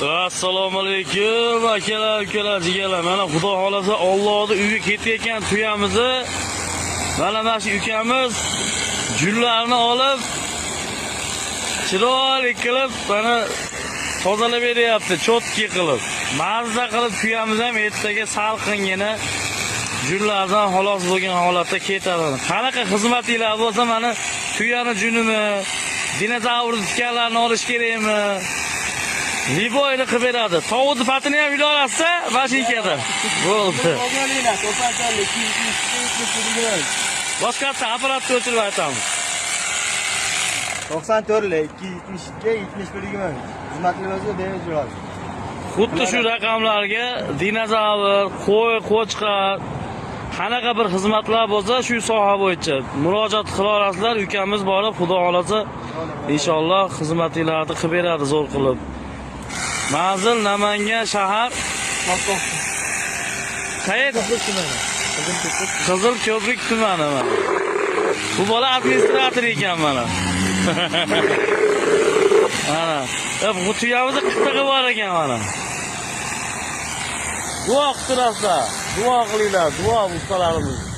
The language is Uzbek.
Assalomu alaykum akalar, ukalar, jigarlar. Mana xudo xolasa Allohning uyiga ketayotgan tuyamizni mana shu ukamiz jullarni olib chiroyli qilib mana tozalab beryapti, chotki qilib. Mazza qilib tuyamiz ham ertaga salqingina jullardan xolos bo'lgan holatda ketadi. Qanaqa xizmatinglar bo'lsa mana tuyani junini, dinozavr tikanlarni olish kerakmi? Liboyni qilib beradi. Tovuzni patini ham ila olasiz, mashinkada. Bo'ldi. Boshqatda apparatni o'chirib aytamiz. 94lik 272 71 xizmatlarimizga berish bo'ladi. Xuddi shu raqamlarga dinozavr, qo'y, qo'chqar qanaqa bir xizmatlar bo'lsa shu soha bo'yicha murojaat qila olasizlar. Ukamiz borib, xudo xolasa inshaalloh xizmatinglarni qilib beradi zo'r qilib. Manzil Namangan shahar. Qayerda? Qizil ko'prik tumani mana. Bu bola administrator ekan mana. Mana, bu tuyamizni qitig'i bor ekan mana. Duo qilinglar, duo qilinglar, duo ustalarimiz.